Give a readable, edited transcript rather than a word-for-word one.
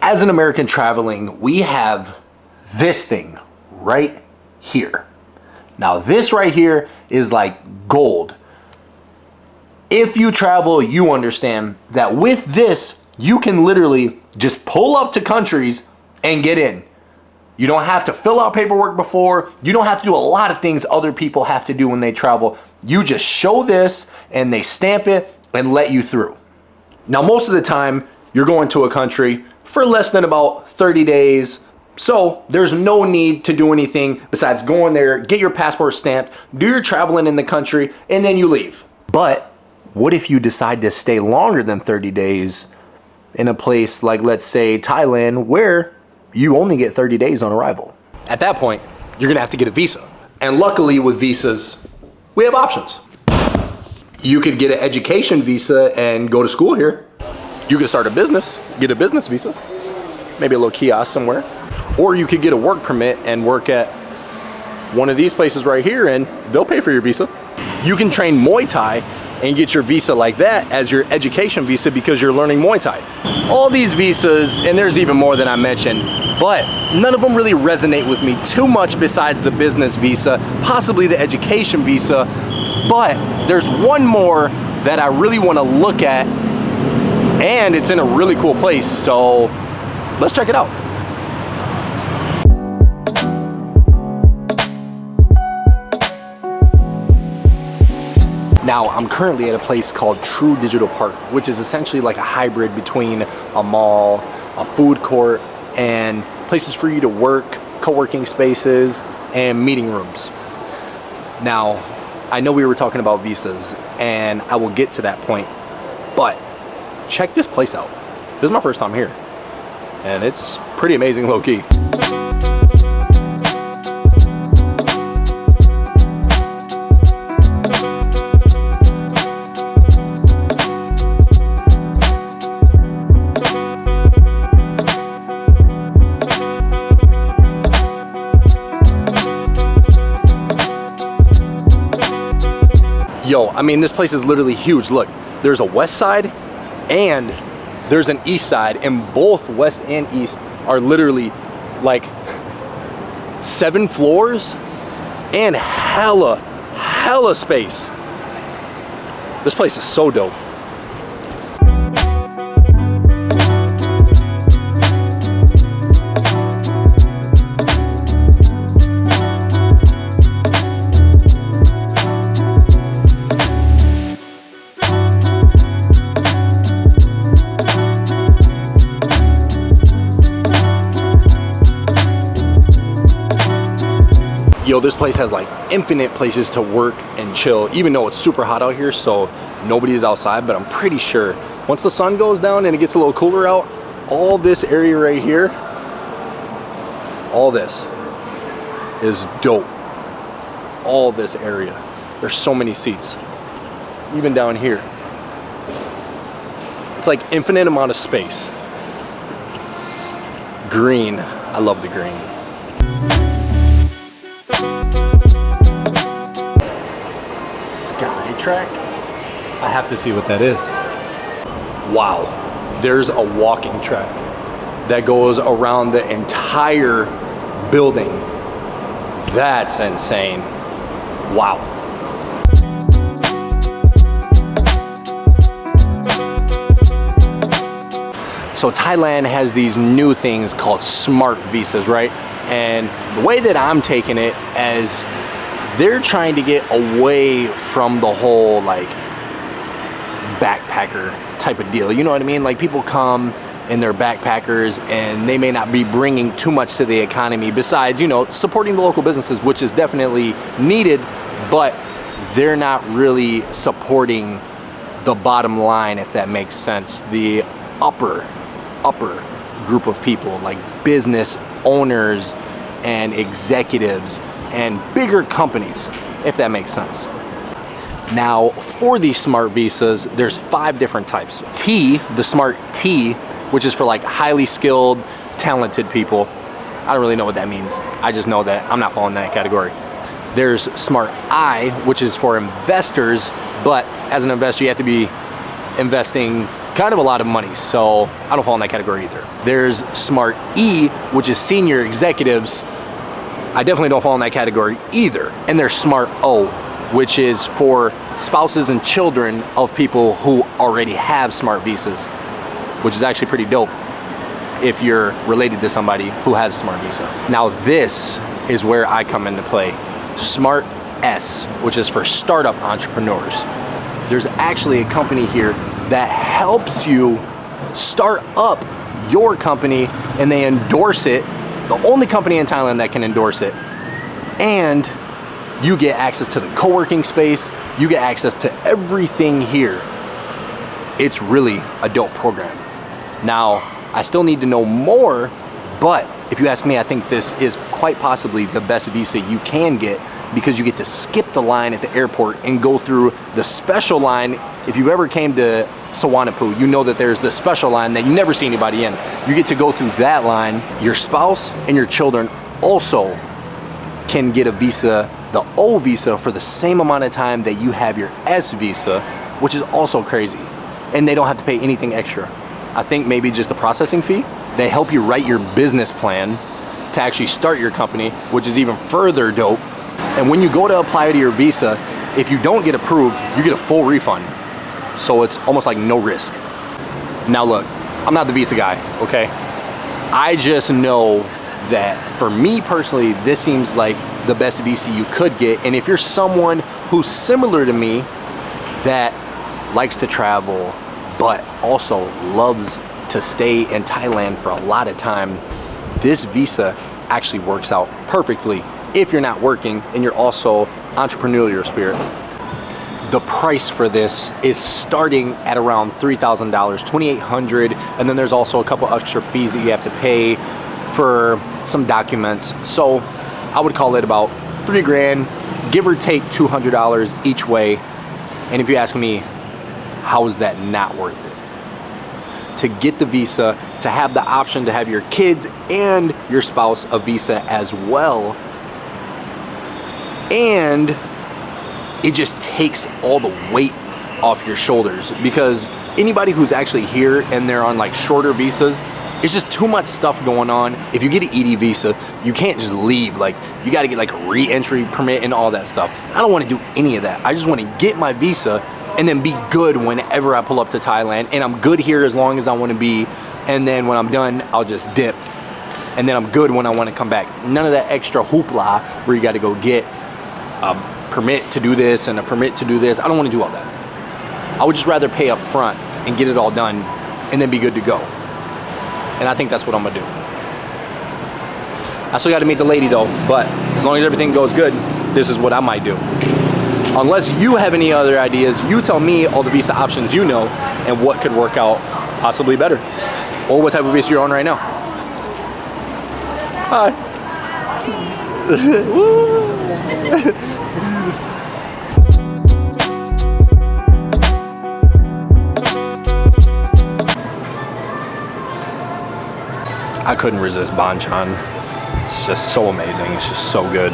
as an American traveling, we have this thing right here. Now this right here is like gold. If you travel, you understand that with this, you can literally just pull up to countries and get in. You don't have to fill out paperwork before. You don't have to do a lot of things other people have to do when they travel. You just show this and they stamp it and let you through. Now, most of the time, you're going to a country for less than about 30 days. So there's no need to do anything besides go in there, get your passport stamped, do your traveling in the country, and then you leave. But what if you decide to stay longer than 30 days in a place like, let's say, Thailand, where you only get 30 days on arrival? At that point, you're gonna have to get a visa. And luckily with visas, we have options. You could get an education visa and go to school here. You could start a business, get a business visa, maybe a little kiosk somewhere. Or you could get a work permit and work at one of these places right here and they'll pay for your visa. You can train Muay Thai and get your visa like that as your education visa because you're learning Muay Thai. All these visas, and there's even more than I mentioned, but none of them really resonate with me too much besides the business visa, possibly the education visa, but there's one more that I really want to look at, and it's in a really cool place, so let's check it out. Now, I'm currently at a place called True Digital Park, which is essentially like a hybrid between a mall, a food court, and places for you to work, co-working spaces, and meeting rooms. Now, I know we were talking about visas, and I will get to that point, but check this place out. This is my first time here, and it's pretty amazing low-key. Yo, I mean, this place is literally huge. Look, there's a west side and there's an east side, and both west and east are literally like 7 floors and hella space. This place is so dope. Yo, this place has like infinite places to work and chill, even though it's super hot out here, so nobody is outside, but I'm pretty sure once the sun goes down and it gets a little cooler out, all this area right here, all this is dope. All this area. There's so many seats. Even down here. It's like infinite amount of space. Green. I love the green. Track. I have to see what that is. Wow, there's a walking track that goes around the entire building. That's insane. Wow. So Thailand has these new things called smart visas, right? And the way that I'm taking it as they're trying to get away from the whole like backpacker type of deal. You know what I mean? Like people come in their backpackers and they may not be bringing too much to the economy besides, you know, supporting the local businesses, which is definitely needed, but they're not really supporting the bottom line, if that makes sense. The upper group of people, like business owners and executives and bigger companies, if that makes sense. Now, for these smart visas, there's 5 different types. T, the smart T, which is for like highly skilled, talented people. I don't really know what that means. I just know that I'm not falling in that category. There's smart I, which is for investors, but as an investor, you have to be investing kind of a lot of money, so I don't fall in that category either. There's Smart E, which is senior executives. I definitely don't fall in that category either. And there's Smart O, which is for spouses and children of people who already have smart visas, which is actually pretty dope if you're related to somebody who has a smart visa. Now this is where I come into play. Smart S, which is for startup entrepreneurs. There's actually a company here that helps you start up your company, and they endorse it. The only company in Thailand that can endorse it. And you get access to the co-working space. You get access to everything here. It's really a dope program. Now, I still need to know more, but if you ask me, I think this is quite possibly the best visa you can get, because you get to skip the line at the airport and go through the special line. If you've ever came to Sawanapu, you know that there's the special line that you never see anybody in. You get to go through that line. Your spouse and your children also can get a visa, the O visa, for the same amount of time that you have your S visa, which is also crazy. And they don't have to pay anything extra. I think maybe just the processing fee. They help you write your business plan to actually start your company, which is even further dope. And when you go to apply to your visa, if you don't get approved, you get a full refund. So it's almost like no risk. Now look, I'm not the visa guy, okay? I just know that for me personally, this seems like the best visa you could get. And if you're someone who's similar to me that likes to travel, but also loves to stay in Thailand for a lot of time, this visa actually works out perfectly if you're not working and you're also entrepreneurial spirit. The price for this is starting at around $3,000, $2,800, and then there's also a couple extra fees that you have to pay for some documents. So I would call it about $3 grand, give or take $200 each way. And if you ask me, how is that not worth it? To get the visa, to have the option to have your kids and your spouse a visa as well, and it just takes all the weight off your shoulders, because anybody who's actually here and they're on like shorter visas, it's just too much stuff going on. If you get an ED visa, you can't just leave. Like, you got to get like a re-entry permit and all that stuff. I don't want to do any of that. I just want to get my visa and then be good whenever I pull up to Thailand. And I'm good here as long as I want to be. And then when I'm done, I'll just dip. And then I'm good when I want to come back. None of that extra hoopla where you got to go get a permit to do this and a permit to do this. I don't want to do all that. I would just rather pay up front and get it all done and then be good to go. And I think that's what I'm gonna do. I still gotta meet the lady though, but as long as everything goes good, this is what I might do. Unless you have any other ideas, you tell me all the visa options you know and what could work out possibly better. Or what type of visa you're on right now. Hi. I couldn't resist banchan. It's just so amazing. It's just so good.